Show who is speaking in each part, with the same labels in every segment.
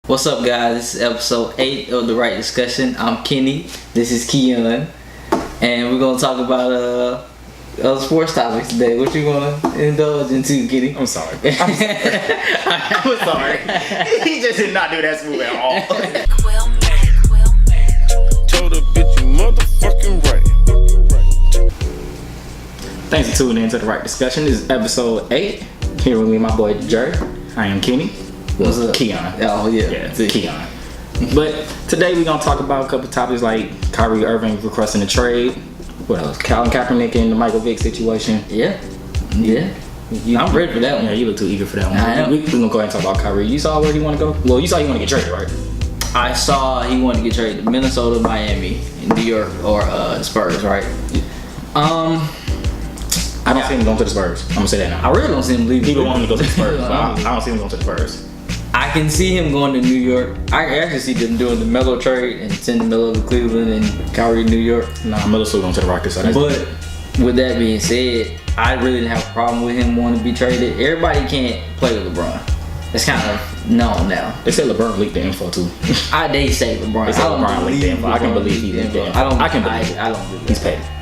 Speaker 1: What's up, guys? This is episode 8 of the Wright Discussion. I'm Kenny. This is Keon, and we're gonna talk about sports topics today. What you gonna indulge into, Kenny?
Speaker 2: I'm sorry. I'm sorry. He just did not do that smooth at all.
Speaker 3: Told a bitch you motherfucking right.
Speaker 2: Thanks for tuning in to the Wright Discussion. This is episode 8. Here with me, my boy Jerry. I am Kenny.
Speaker 1: What's up?
Speaker 2: Keon.
Speaker 1: Oh yeah,
Speaker 2: Yeah, Keon. But today we're gonna talk about a couple topics like Kyrie Irving requesting a trade. What else? Kylie Kapernick and the Michael Vick situation.
Speaker 1: Yeah. I'm ready for that one.
Speaker 2: Yeah, you look too eager for that one.
Speaker 1: I am.
Speaker 2: We're gonna go ahead and talk about Kyrie. You saw where he want to go? Well, you saw he want to get traded, right?
Speaker 1: I saw he wanted to get traded to Minnesota, Miami, New York, or Spurs, right?
Speaker 2: I don't see him going to the Spurs. I'm gonna say that now.
Speaker 1: I really don't see him leaving.
Speaker 2: People want him to go to the Spurs, but I don't see him going to the Spurs.
Speaker 1: I can see him going to New York. I actually see them doing the Melo trade and sending Melo to Cleveland and Kyrie to New York.
Speaker 2: Nah, Melo's still going to the Rockets. So
Speaker 1: But with that being said, I really didn't have a problem with him wanting to be traded. Everybody can't play with LeBron. It's kind of known now.
Speaker 2: They said LeBron leaked the info too.
Speaker 1: They say LeBron.
Speaker 2: They said LeBron leaked the info. I can believe he leaked the info. I can believe it.
Speaker 1: I don't believe
Speaker 2: He's
Speaker 1: that.
Speaker 2: paid.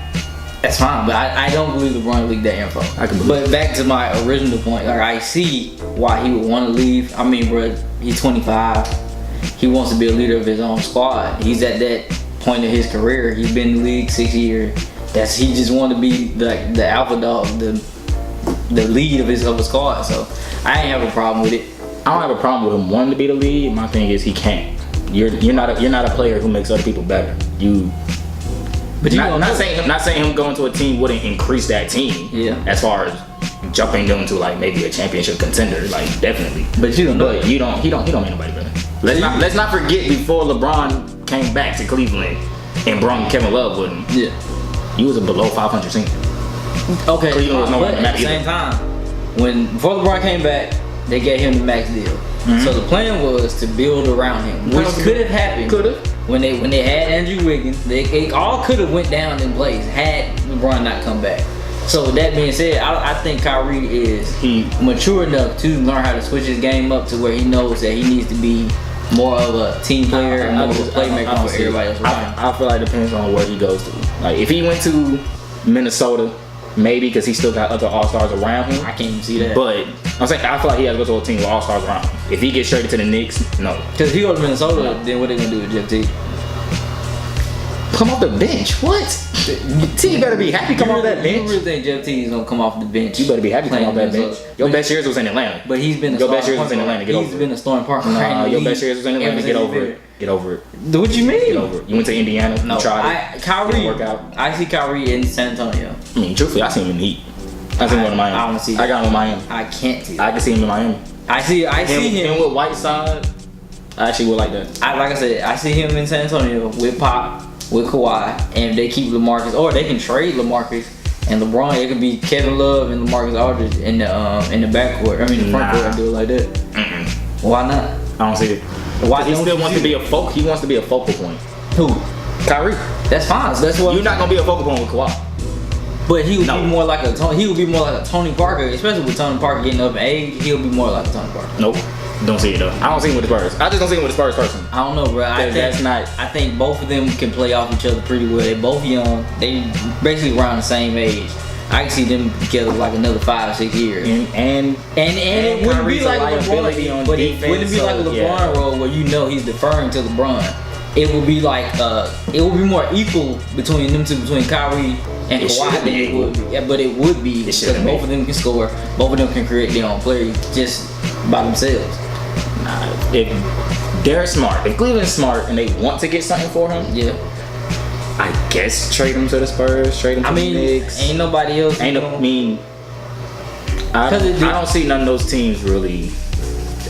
Speaker 1: That's fine, but I don't believe LeBron leaked that info.
Speaker 2: I can believe
Speaker 1: But back to my original point, like I see why he would want to leave. I mean, bro, he's 25. He wants to be a leader of his own squad. He's at that point in his career. He's been in the league 6 years. He just wanted to be the alpha dog, the lead of his squad. So I ain't have a problem with it.
Speaker 2: I don't have a problem with him wanting to be the lead. My thing is he can't. You're not a player who makes other people better. But not saying him going to a team wouldn't increase that team.
Speaker 1: Yeah.
Speaker 2: As far as jumping them to like maybe a championship contender, like definitely.
Speaker 1: But you don't know.
Speaker 2: But he don't make nobody better. Let's not forget before LeBron came back to Cleveland and brought Kevin Love with him.
Speaker 1: Yeah.
Speaker 2: He was a below 500 team.
Speaker 1: Okay.
Speaker 2: Cleveland was nowhere
Speaker 1: But
Speaker 2: near
Speaker 1: at the
Speaker 2: either.
Speaker 1: same time, before LeBron came back, they gave him the max deal.
Speaker 2: Mm-hmm.
Speaker 1: So the plan was to build around him, which could have happened.
Speaker 2: Could have.
Speaker 1: When they had Andrew Wiggins, it all could have went down in place had LeBron not come back. So with that being said, I think Kyrie is mature enough to learn how to switch his game up to where he knows that he needs to be more of a team player and more of a playmaker for everybody else around.
Speaker 2: I feel like it depends on where he goes to. Like if he went to Minnesota, maybe because he still got other all-stars around him.
Speaker 1: I can't even see that.
Speaker 2: But I'm saying I feel like he has to go to a team with all-stars around him. If he gets traded to the Knicks, no.
Speaker 1: Because if he goes to Minnesota, then what they gonna do with Jeff T?
Speaker 2: Come off the bench. What? T better be happy come off that bench.
Speaker 1: You really think Jeff T is gonna come off the bench?
Speaker 2: You better be happy come off that bench. Your best years was in Atlanta.
Speaker 1: But he's been
Speaker 2: your best years was in Atlanta. Get over it.
Speaker 1: He's been a starting partner.
Speaker 2: Nah, your best years was in Atlanta. Get over it. Get over it.
Speaker 1: What you mean?
Speaker 2: Get over it. You went to Indiana.
Speaker 1: No,
Speaker 2: you tried it.
Speaker 1: Kyrie.
Speaker 2: Didn't work out.
Speaker 1: I see Kyrie in San Antonio.
Speaker 2: I mean, truthfully, I see him in the Heat. I see him in Miami.
Speaker 1: I don't see
Speaker 2: I got him in Miami.
Speaker 1: I can't see that.
Speaker 2: I can see him in Miami.
Speaker 1: I see him.
Speaker 2: And with Whiteside, I actually would like that.
Speaker 1: Like I said, I see him in San Antonio with Pop, with Kawhi, and if they keep LaMarcus, or they can trade LaMarcus and LeBron. It could be Kevin Love and LaMarcus Aldridge in the backcourt. I mean the front court and do it like that. Why not?
Speaker 2: I don't see it.
Speaker 1: Why
Speaker 2: he still wants to be a focal? He wants to be a focal point.
Speaker 1: Who?
Speaker 2: Kyrie.
Speaker 1: That's fine. So that's what
Speaker 2: You're not gonna be a focal point with Kawhi.
Speaker 1: But he would be more like a Tony Parker, especially with Tony Parker getting up in age. He'll be more like a Tony Parker.
Speaker 2: Nope. Don't see it though. I don't see him with the Spurs. I just don't see him with the Spurs personally.
Speaker 1: I don't know, bro. I think both of them can play off each other pretty well. They're both young. They basically around the same age. I can see them together like another 5 or 6 years. And it wouldn't be like a LeBron, but it wouldn't be like a LeBron role where you know he's deferring to LeBron. It would be like it would be more equal between them two, between Kyrie and Kawhi than it would be. Yeah, but it would be because both of them can score. Both of them can create their own play just by themselves.
Speaker 2: Nah, if they're smart, if Cleveland's smart and they want to get something for him,
Speaker 1: yeah,
Speaker 2: I guess trade him to the Spurs, trade him to the Knicks.
Speaker 1: Ain't nobody else.
Speaker 2: I don't see none of those teams really,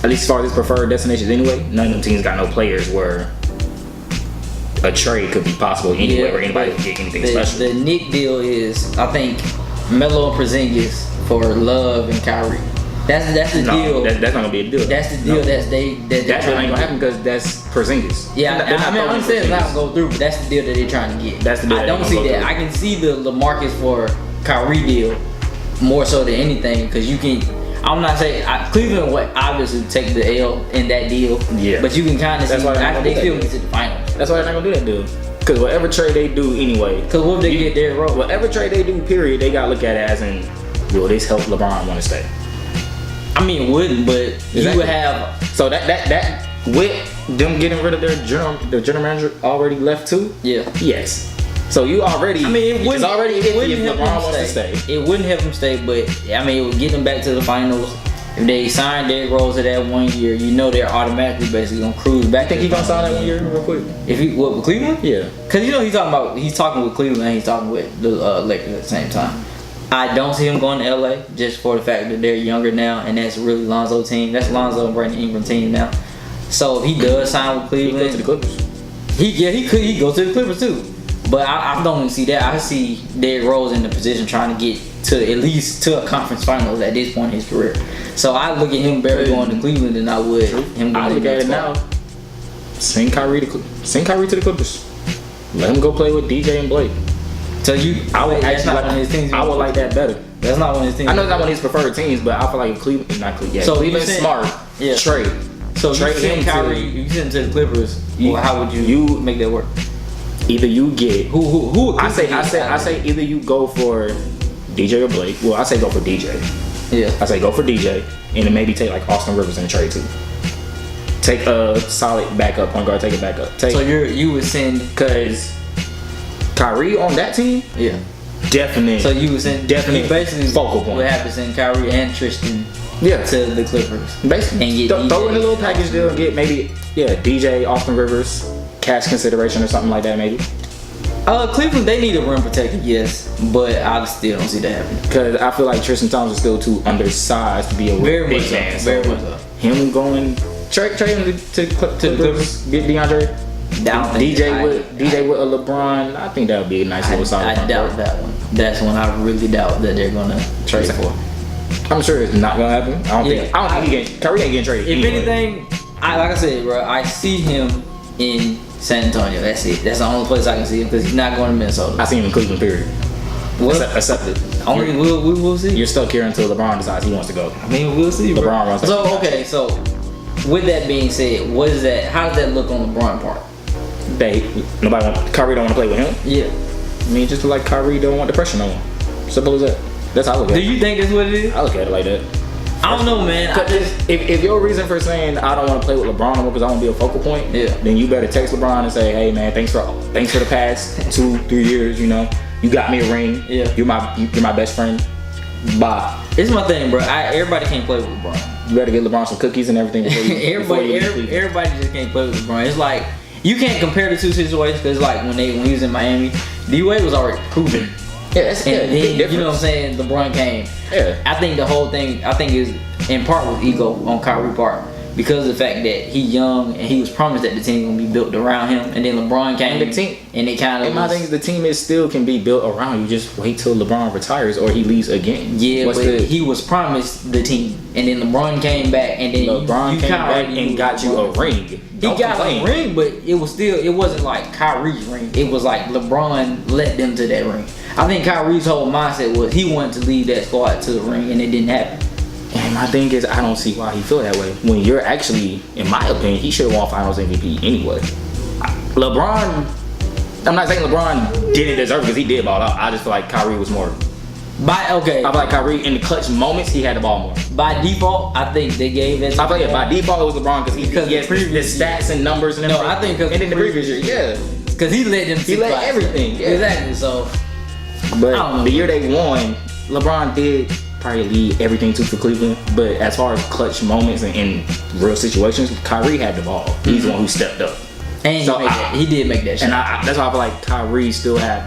Speaker 2: at least as far as his preferred destinations anyway, none of them teams got no players where a trade could be possible anywhere where anybody could get anything special.
Speaker 1: The Nick deal is, I think, Melo and Porzingis for Love and Kyrie. That's the deal.
Speaker 2: That's not gonna be a deal.
Speaker 1: That's the deal. That
Speaker 2: really ain't gonna happen because that's Porzingis.
Speaker 1: Yeah, I mean, I'm saying it's not gonna go through, but that's the deal that they're trying to get.
Speaker 2: That's the deal.
Speaker 1: I don't see that. I can see the LaMarcus for Kyrie deal more so than anything because you can. I'm not saying Cleveland would obviously take the L in that deal.
Speaker 2: Yeah.
Speaker 1: But you can kind of see
Speaker 2: That's why they're not
Speaker 1: they
Speaker 2: gonna do
Speaker 1: still
Speaker 2: that.
Speaker 1: get to the finals.
Speaker 2: That's why they're not gonna do that deal. Because whatever trade they do anyway.
Speaker 1: Because what if they get Derrick Rose?
Speaker 2: Whatever trade they do, period, they gotta look at it as in, will this help LeBron want to stay?
Speaker 1: I mean, it wouldn't, but you
Speaker 2: Exactly.
Speaker 1: would have.
Speaker 2: So that with them getting rid of their general manager already left too.
Speaker 1: Yeah.
Speaker 2: Yes. So you already.
Speaker 1: I mean, it wouldn't.
Speaker 2: It's already
Speaker 1: it
Speaker 2: iffy
Speaker 1: wouldn't
Speaker 2: if
Speaker 1: help
Speaker 2: LeBron
Speaker 1: him
Speaker 2: wants to stay.
Speaker 1: It wouldn't help him stay, but I mean, it would get them back to the finals. If they sign Derrick Rose to that 1 year, you know they're automatically basically gonna cruise back.
Speaker 2: I think he's gonna sign that 1 year real quick.
Speaker 1: If he what with Cleveland?
Speaker 2: Yeah.
Speaker 1: Cause you know he's talking with Cleveland and he's talking with the Lakers at the same time. I don't see him going to LA just for the fact that they're younger now and that's really Lonzo's team. That's Lonzo and Brandon Ingram team now. So if he does sign with
Speaker 2: He
Speaker 1: Cleveland,
Speaker 2: goes to the Clippers.
Speaker 1: he go to the Clippers too. But I don't even see that. I see Derrick Rose in the position trying to get to at least to a conference finals at this point in his career. So I look at him better going to Cleveland than I would him going
Speaker 2: I look
Speaker 1: to
Speaker 2: at it now. Send Kyrie to the Clippers. Let him go play with DJ and Blake.
Speaker 1: So you,
Speaker 2: I would
Speaker 1: that's
Speaker 2: actually
Speaker 1: not one of his teams.
Speaker 2: I would like that better.
Speaker 1: That's not one of his teams.
Speaker 2: I know it's not one of his preferred teams, but I feel like Cleveland, not Cleveland. Yeah,
Speaker 1: So
Speaker 2: Cleveland's
Speaker 1: you said-
Speaker 2: smart.
Speaker 1: yeah.
Speaker 2: Trade.
Speaker 1: So you
Speaker 2: Trade
Speaker 1: send
Speaker 2: him to-
Speaker 1: Kyrie, you send him to the Clippers. Well, how would you
Speaker 2: You-
Speaker 1: make that work?
Speaker 2: Either you get
Speaker 1: Who?
Speaker 2: I say either you go for DJ or Blake. Well, I say go for DJ.
Speaker 1: Yeah.
Speaker 2: I say go for DJ, and then maybe take like Austin Rivers in the trade too. Take a solid backup point guard. Take it back up.
Speaker 1: So you would send.
Speaker 2: Because Kyrie on that team,
Speaker 1: Yeah.
Speaker 2: definite.
Speaker 1: So you would send.
Speaker 2: Definite
Speaker 1: you basically
Speaker 2: focal point.
Speaker 1: would have to send Kyrie and Tristan
Speaker 2: Yeah.
Speaker 1: to the Clippers.
Speaker 2: Basically,
Speaker 1: And get
Speaker 2: throw in
Speaker 1: DJ.
Speaker 2: a little package deal and get maybe DJ, Austin Rivers, cash consideration or something like that maybe.
Speaker 1: Cleveland, they need a rim protector, yes, but I still don't see that happening.
Speaker 2: Because I feel like Tristan Thompson is still too undersized to be a
Speaker 1: Very
Speaker 2: big
Speaker 1: much so.
Speaker 2: man.
Speaker 1: Very much so.
Speaker 2: Him going trade him to the Clippers, get DeAndre. DJ with a LeBron. I think that would be a nice little solid.
Speaker 1: I
Speaker 2: front
Speaker 1: doubt
Speaker 2: court.
Speaker 1: that one. That's one I really doubt that they're gonna trade for.
Speaker 2: I'm sure it's not gonna happen. I don't think Kyrie ain't getting traded.
Speaker 1: If
Speaker 2: anyway.
Speaker 1: anything, like I said, bro, I see him in San Antonio. That's it. That's the only place I can see him because he's not going to Minnesota.
Speaker 2: I see him in Cleveland. Period.
Speaker 1: Well,
Speaker 2: Accept it.
Speaker 1: only we will see.
Speaker 2: You're stuck here until LeBron decides he wants to go.
Speaker 1: I mean, we'll see. Bro.
Speaker 2: LeBron runs that
Speaker 1: So
Speaker 2: team.
Speaker 1: okay, so with that being said, what is that? How does that look on LeBron part?
Speaker 2: Kyrie don't want to play with him.
Speaker 1: Yeah.
Speaker 2: I mean, just like Kyrie don't want the pressure no more. Simple as that. That's how I look at
Speaker 1: Do
Speaker 2: it.
Speaker 1: you think that's what it is?
Speaker 2: I look at it like that.
Speaker 1: I don't know, man. I just
Speaker 2: If your reason for saying I don't want to play with LeBron no more because I want to be a focal point,
Speaker 1: Yeah.
Speaker 2: then you better text LeBron and say, hey man, thanks for the past 2-3 years. You know, you got me a ring.
Speaker 1: Yeah.
Speaker 2: You're my best friend. Bye.
Speaker 1: it's my thing, bro. Everybody can't play with LeBron.
Speaker 2: You better get LeBron some cookies and everything before you. before you leave Cleveland.
Speaker 1: Everybody just can't play with LeBron. It's like you can't compare the two situations because like when he was in Miami, D-Wade was already proven.
Speaker 2: Yeah, that's
Speaker 1: And
Speaker 2: big
Speaker 1: then, you know what I'm
Speaker 2: difference.
Speaker 1: saying, LeBron came.
Speaker 2: Yeah.
Speaker 1: I think the whole thing, is in part with ego on Kyrie's part because of the fact that he young and he was promised that the team gonna be built around him, and then LeBron came
Speaker 2: And the team-
Speaker 1: and it kind of.
Speaker 2: And my thing is the team is still can be built around you. Just wait till LeBron retires or he leaves again.
Speaker 1: Yeah,
Speaker 2: What's
Speaker 1: but
Speaker 2: the-
Speaker 1: he was promised the team, and then LeBron came back, and then
Speaker 2: LeBron
Speaker 1: you
Speaker 2: came
Speaker 1: kinda
Speaker 2: back
Speaker 1: already
Speaker 2: and
Speaker 1: knew
Speaker 2: got you a
Speaker 1: LeBron.
Speaker 2: ring.
Speaker 1: He
Speaker 2: Don't
Speaker 1: got
Speaker 2: complain.
Speaker 1: a ring, but it wasn't like Kyrie's ring. It was like LeBron led them to that ring. I think Kyrie's whole mindset was he wanted to lead that squad to the ring, and it didn't happen.
Speaker 2: And my thing is, I don't see why he feel that way. When you're actually, in my opinion, he should have won Finals MVP anyway. LeBron, I'm not saying LeBron didn't deserve it because he did ball out. I just feel like Kyrie was more. I feel like Kyrie in the clutch moments he had the ball more.
Speaker 1: By default, I think they gave it.
Speaker 2: I feel like by default it was LeBron because he has the
Speaker 1: previous
Speaker 2: stats and numbers and
Speaker 1: No,
Speaker 2: everything.
Speaker 1: I think 'cause
Speaker 2: and then the previous year, yeah.
Speaker 1: because he led them.
Speaker 2: He led everything, yeah.
Speaker 1: Exactly. So
Speaker 2: But
Speaker 1: I don't know.
Speaker 2: the year they won, LeBron did probably lead everything too for Cleveland. But as far as clutch moments and in real situations, Kyrie had the ball. He's the one who stepped up.
Speaker 1: and
Speaker 2: So
Speaker 1: he did make that shot.
Speaker 2: And that's why I feel like Kyrie still had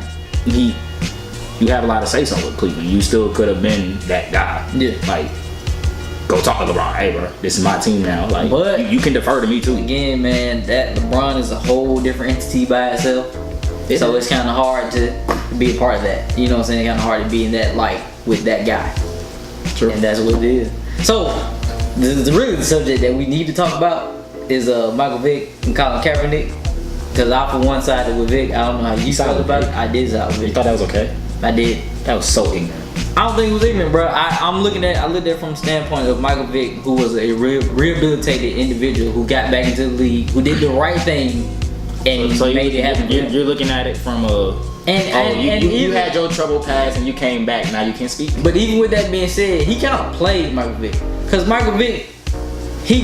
Speaker 2: you have a lot to say something with Cleveland. You still could have been that guy.
Speaker 1: Yeah.
Speaker 2: Like, go talk to LeBron. Hey, bro, this is my team now. Like,
Speaker 1: But-
Speaker 2: you can defer to me too.
Speaker 1: Again, man, that LeBron is a whole different entity by itself.
Speaker 2: It
Speaker 1: So
Speaker 2: is.
Speaker 1: it's kind of hard to be a part of that. You know what I'm saying? Kind of hard to be in that light with that guy.
Speaker 2: True.
Speaker 1: And that's what it is. So, really the subject that we need to talk about is Michael Vick and Colin Kaepernick. Because I, for one, sided with Vick. I don't know how you felt
Speaker 2: sided with
Speaker 1: about it.
Speaker 2: Vic.
Speaker 1: I did side with
Speaker 2: You
Speaker 1: Vick.
Speaker 2: thought that was okay?
Speaker 1: I did.
Speaker 2: That was so ignorant.
Speaker 1: I don't think it was ignorant, bro. I looked at it from the standpoint of Michael Vick, who was a rehabilitated individual who got back into the league, who did the right thing and made it happen.
Speaker 2: You're looking at it from a you had your trouble past and you came back. Now you can speak.
Speaker 1: But even with that being said, he kind of played Michael Vick, because Michael Vick,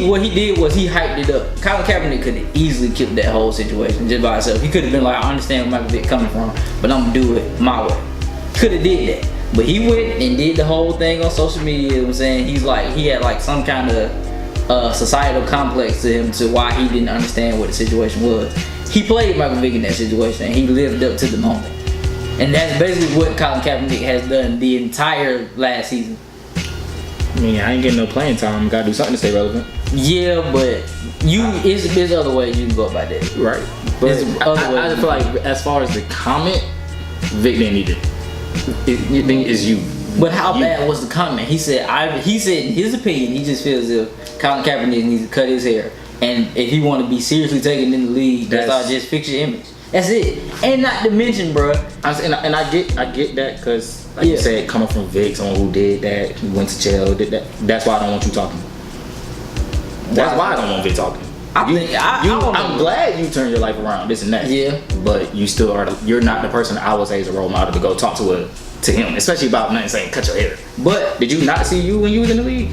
Speaker 1: what he did was he hyped it up. Colin Kaepernick could have easily killed that whole situation just by himself. He could have been like, I understand where Michael Vick coming from, but I'm gonna do it my way. Could have did that. But he went and did the whole thing on social media. You know what I'm saying? He had like some kind of societal complex to him to why he didn't understand what the situation was. He played Michael Vick in that situation and he lived up to the moment. And that's basically what Colin Kaepernick has done the entire last season.
Speaker 2: I mean, I ain't getting no playing time. Gotta do something to stay relevant.
Speaker 1: Yeah, but there's other ways you can go about that.
Speaker 2: Right. But I feel like as far as the comment, Vic didn't need it. You think it's you.
Speaker 1: But how bad was the comment? He said in his opinion, he just feels as if Colin Kaepernick needs to cut his hair. And if he want to be seriously taken in the league, that's all, just fix your image. That's it. And not to mention, bro.
Speaker 2: And I get that, because like you said, coming from Vic, someone who did that, who went to jail, did that. That's why I don't want you talking. That's why I don't want Vic talking. I'm glad you turned your life around, this and that. Yeah. But you still you're not the person I would say is a role model to go talk to him, especially about nothing saying cut your hair. But did you not see you when you was in the league?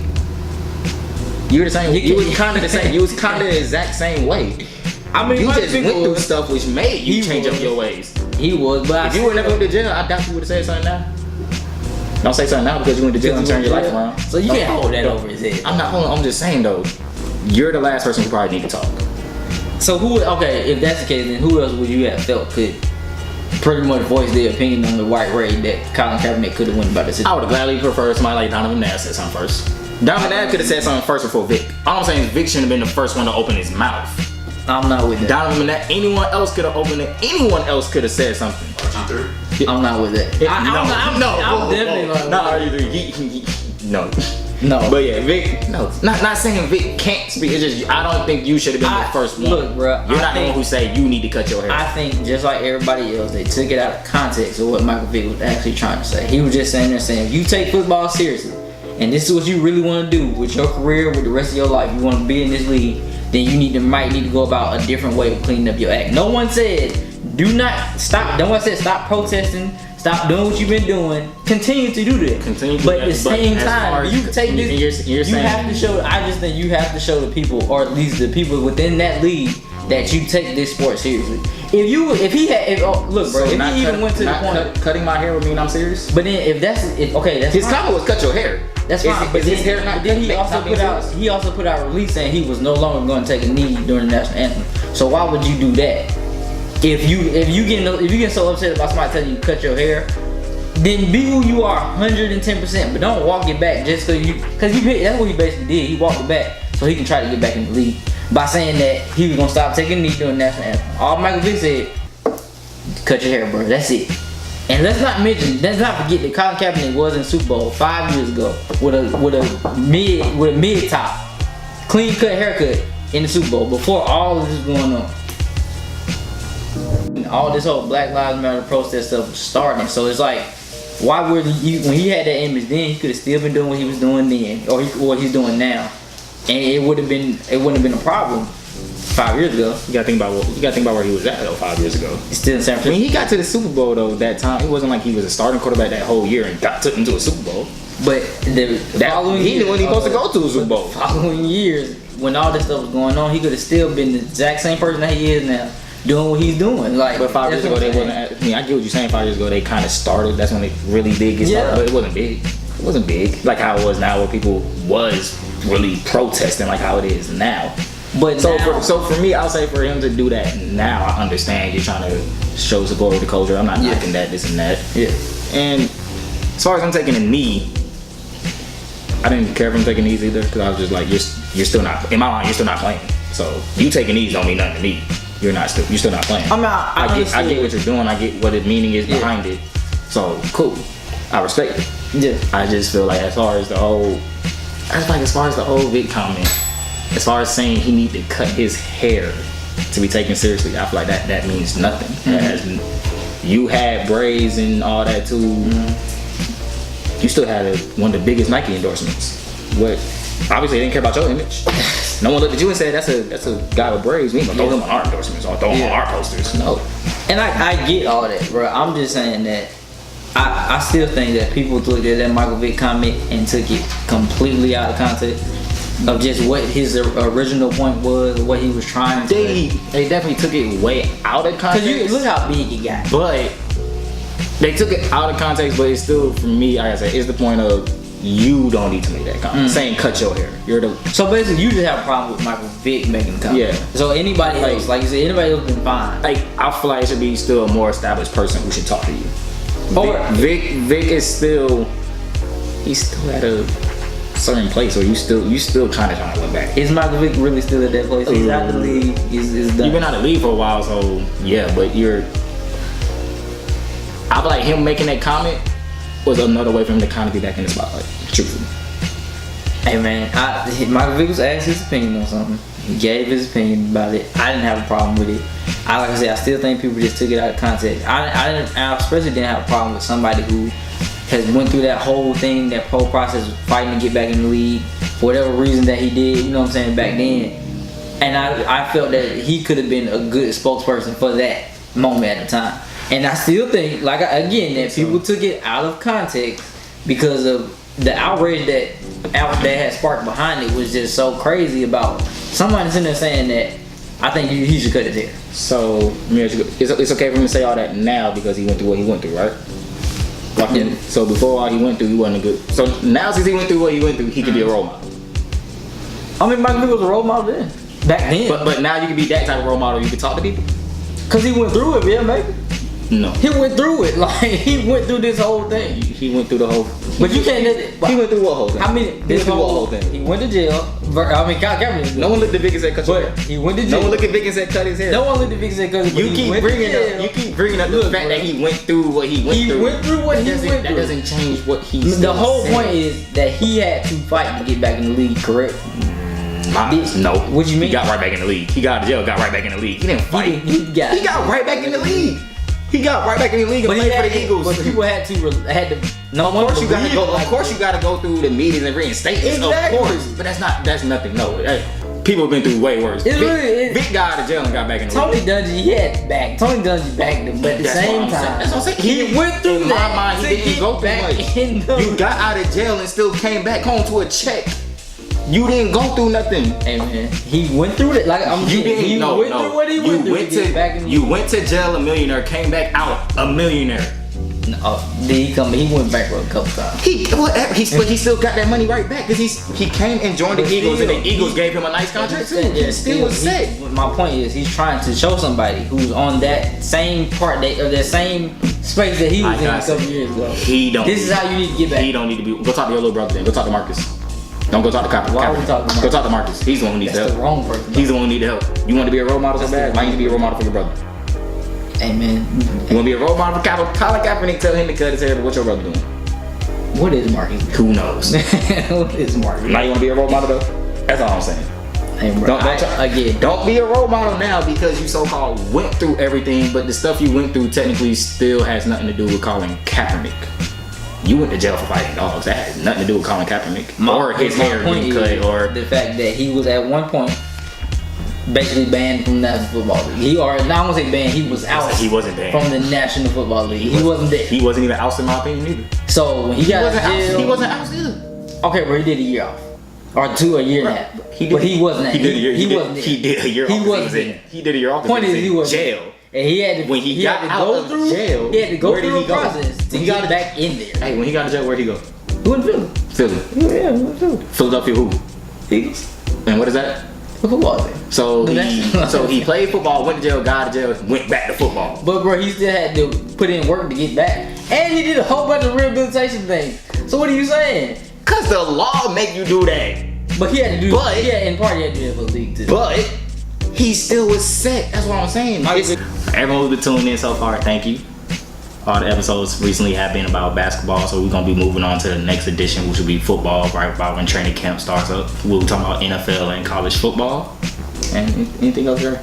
Speaker 2: You were the same. You was kind of the same. You was kind of the exact same way. I mean, you just went through stuff which made you change up your ways.
Speaker 1: He was, but
Speaker 2: if you were never went to jail, I doubt you would have said something now. Don't say something now because you went to jail and turned your life around.
Speaker 1: So you can't hold that over his head.
Speaker 2: I'm not holding. I'm just saying though, you're the last person who probably need to talk.
Speaker 1: So if that's the case, then who else would you have felt could pretty much voice their opinion on the white raid that Colin Kaepernick could have went about the situation?
Speaker 2: I would have gladly preferred somebody like Donovan Nash said something first. Donovan Nash could have said something first before Vic. All I'm saying is Vic shouldn't have been the first one to open his mouth.
Speaker 1: I'm not with that.
Speaker 2: Donovan Nash, anyone else could have opened it. Anyone else could have said something.
Speaker 1: RG3? I'm not with that. I'm definitely not with
Speaker 2: RG3. No.
Speaker 1: No.
Speaker 2: But yeah, Vic, no. Not saying Vic can't speak. It's just, I don't think you should have been the first one.
Speaker 1: Look, bro.
Speaker 2: You're not the one who say you need to cut your hair.
Speaker 1: I think just like everybody else, they took it out of context of what Michael Vick was actually trying to say. He was just saying if you take football seriously, and this is what you really want to do with your career, with the rest of your life, you want to be in this league, then you might need to go about a different way of cleaning up your act. No one said do not stop. No one said stop protesting. Stop doing what you've been doing. Continue to do that. But at the same time, you take this. You have to show. I just think you have to show the people, or at least the people within that league, that you take this sport seriously. Look, bro. So if he even went to the point,
Speaker 2: cutting my hair would mean I'm serious.
Speaker 1: But then that's
Speaker 2: his comment was cut your hair.
Speaker 1: That's fine. But his hair not. Then he also put out a release saying he was no longer going to take a knee during the national anthem. So why would you do that? If you get so upset about somebody telling you to cut your hair, then be who you are 110%. But don't walk it back just because that's what he basically did. He walked it back so he can try to get back in the league by saying that he was gonna stop taking a knee during the national anthem. All Michael Vick said, cut your hair, bro. That's it. And let's not forget that Colin Kaepernick was in the Super Bowl 5 years ago with a mid top, clean cut haircut in the Super Bowl before all of this was going on. All this whole Black Lives Matter protest stuff was starting, so it's like, why would when he had that image then, he could have still been doing what he was doing then, or what he's doing now, and it wouldn't have been a problem 5 years ago.
Speaker 2: You gotta think about where he was at though 5 years ago.
Speaker 1: He's still in San Francisco.
Speaker 2: When he got to the Super Bowl though, that time it wasn't like he was a starting quarterback that whole year and took him to a Super Bowl.
Speaker 1: But the following
Speaker 2: he knew when he was supposed to go to a Super Bowl.
Speaker 1: Following years, when all this stuff was going on, he could have still been the exact same person that he is now, doing what he's doing. Like,
Speaker 2: but 5 years ago they wasn't. I mean, I get what you're saying. 5 years ago they kind of started. That's when they really big started, but it wasn't big. It wasn't big like how it was now, where people was really protesting like how it is now. But so for me, I'll say for him to do that now, I understand you're trying to show support of the culture. I'm not knocking that, this and that. Yeah. And as far as I'm taking a knee, I didn't care if I'm taking knees either, because I was just like, you're still not, in my mind, you're still not playing. So you taking knees don't mean nothing to me. You're still not playing. I get what you're doing. I get what the meaning is behind it. So cool. I respect it. Yeah. I just feel like as far as the whole Vic comment, as far as saying he need to cut his hair to be taken seriously, I feel like that means nothing. Mm-hmm. You had braids and all that too. Mm-hmm. you still had one of the biggest Nike endorsements. What? Obviously, they didn't care about your image. No one looked at you and said, "That's a guy with braids. We ain't gonna throw him on our endorsements or throw him on our posters." No.
Speaker 1: And I get all that, bro. I'm just saying that I still think that people looked at that Michael Vick comment and took it completely out of context of just what his original point was, what he was trying to
Speaker 2: They definitely took it way out of context.
Speaker 1: Because look how big he got.
Speaker 2: But they took it out of context, but it's still, for me, like I said, it's the point of you don't need to make that comment. Saying cut your hair.
Speaker 1: So basically, you just have a problem with Michael Vick making the comment.
Speaker 2: Yeah.
Speaker 1: So anybody else, like you said, anybody else been fine.
Speaker 2: Like, I feel like it should be still a more established person who should talk to you.
Speaker 1: Or
Speaker 2: Vic is still, he's still at a certain place where you still trying to win back.
Speaker 1: Is Michael Vick really still at that place? He's out of the league. He's done.
Speaker 2: You've been out of the league for a while, so yeah. But I feel like him making that comment was another way for him to kind of be back in the spotlight. Truthfully.
Speaker 1: Hey man, Michael Vick was asked his opinion on something. He gave his opinion about it. I didn't have a problem with it. Like I said, I still think people just took it out of context. I especially didn't have a problem with somebody who has went through that whole thing, that whole process of fighting to get back in the league for whatever reason that he did. You know what I'm saying, back then. And I felt that he could have been a good spokesperson for that moment at the time. And I still think, that people took it out of context because of the outrage that had sparked behind it was just so crazy about somebody sitting there saying that I think he should cut his hair.
Speaker 2: So, it's okay for him to say all that now because he went through what he went through, right?
Speaker 1: Yeah.
Speaker 2: So before all he went through, he wasn't a good. So now since he went through what he went through, he could be a role model.
Speaker 1: I mean, Michael Vick was a role model then. Back then.
Speaker 2: But now you can be that type of role model. You can talk to people.
Speaker 1: Cause he went through it, yeah, maybe.
Speaker 2: No.
Speaker 1: He went through it. Like he went through this whole thing.
Speaker 2: He went through the whole.
Speaker 1: But you can't.
Speaker 2: He went through what whole thing?
Speaker 1: How many? This whole thing. He went to jail. I mean, Kyle Kaepernick.
Speaker 2: No one looked at Vick and said cut your hair.
Speaker 1: He went to jail.
Speaker 2: No one looked at Vick and said cut his hair.
Speaker 1: No one looked at Vick and said cut his hair.
Speaker 2: You keep bringing up the fact that he went through what he went through.
Speaker 1: He went through what he went through.
Speaker 2: That doesn't change what he.
Speaker 1: The whole point is that he had to fight to get back in the league, correct?
Speaker 2: No.
Speaker 1: What you mean?
Speaker 2: He got right back in the league. He got out of jail, got right back in the league. He didn't fight.
Speaker 1: He
Speaker 2: got right back in the league. He got right back in the league and played for the Eagles.
Speaker 1: But people had to.
Speaker 2: Of course you gotta go. Of course you gotta go through the meetings and reinstatements.
Speaker 1: Exactly.
Speaker 2: Of course, but that's nothing. No, people have been through way worse. Vic got out of jail and got back in the league.
Speaker 1: Tony Dungy backed him, but at the same time,
Speaker 2: that's what I'm saying.
Speaker 1: He went through
Speaker 2: in
Speaker 1: that.
Speaker 2: my mind, he didn't go through much. You got out of jail and still came back home to a check. You didn't go through nothing.
Speaker 1: Hey man, he went through it. Like I'm
Speaker 2: you didn't.
Speaker 1: He went through what he went through.
Speaker 2: You went to jail a millionaire, came back out a millionaire.
Speaker 1: No, he went bankrupt a couple times.
Speaker 2: But he still got that money right back because he came and joined the Eagles and the Eagles gave him a nice contract too. He still was set.
Speaker 1: My point is he's trying to show somebody who's on that same part or that same space that he was in a couple years ago. This is how you need to get back.
Speaker 2: He don't need to be. Go talk to your little brother then. Go talk to Marcus. Don't go talk to Kaepernick.
Speaker 1: Why would we talk to Marcus?
Speaker 2: Go talk to Marcus. He's the one who needs help.
Speaker 1: That's the wrong person.
Speaker 2: He's the one who needs help. You want to be a role model so bad? Why you need to be a role model for your brother?
Speaker 1: Hey man.
Speaker 2: You want to be a role model for Kaepernick? Colin Kaepernick tell him to cut his hair, but what your brother doing?
Speaker 1: What is Marcus?
Speaker 2: Who knows?
Speaker 1: What is Marcus?
Speaker 2: Now you want to be a role model though? That's all I'm saying.
Speaker 1: Hey bro,
Speaker 2: don't be a role model now because you so-called went through everything, but the stuff you went through technically still has nothing to do with Colin Kaepernick. You went to jail for fighting dogs. That has nothing to do with Colin Kaepernick or his hair getting cut or
Speaker 1: the fact that he was at one point basically banned from the National Football League. I won't say banned. He was out.
Speaker 2: He wasn't banned
Speaker 1: from the National Football League. He wasn't there.
Speaker 2: He wasn't even out in my opinion either.
Speaker 1: So when he got out of jail,
Speaker 2: he wasn't out either.
Speaker 1: Okay, bro, he did a year off or a year and a half. But he wasn't.
Speaker 2: He did a year.
Speaker 1: He did a year off.
Speaker 2: He wasn't. He did a year off.
Speaker 1: Point is, he was
Speaker 2: in jail.
Speaker 1: And he had to,
Speaker 2: when he got out of jail,
Speaker 1: he had to go through the process to get back in there.
Speaker 2: Hey, when he got out of jail, where'd he go?
Speaker 1: He went to Philly. Yeah, he went to Philly.
Speaker 2: Philadelphia who?
Speaker 1: Eagles.
Speaker 2: And what is that?
Speaker 1: The football team.
Speaker 2: So he played football, went to jail, got out of jail, went back to football.
Speaker 1: But bro, he still had to put in work to get back. And he did a whole bunch of rehabilitation things. So what are you saying?
Speaker 2: Cause the law make you do that.
Speaker 1: But he had to do in part he had to do it for the league too.
Speaker 2: But he still was set. That's what I'm saying. Everyone who's been tuning in so far, thank you. All the episodes recently have been about basketball, so we're gonna be moving on to the next edition, which will be football, right about when training camp starts up. We'll be talking about NFL and college football. And anything else there?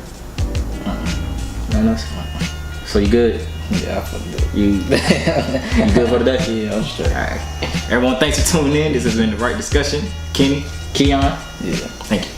Speaker 2: Nothing else? So you good?
Speaker 1: Yeah, I fucked up.
Speaker 2: You good for the day?
Speaker 1: Yeah, I'm straight.
Speaker 2: Alright. Everyone, thanks for tuning in. This has been the Wright Discussion. Kenny Keon.
Speaker 1: Yeah.
Speaker 2: Thank you.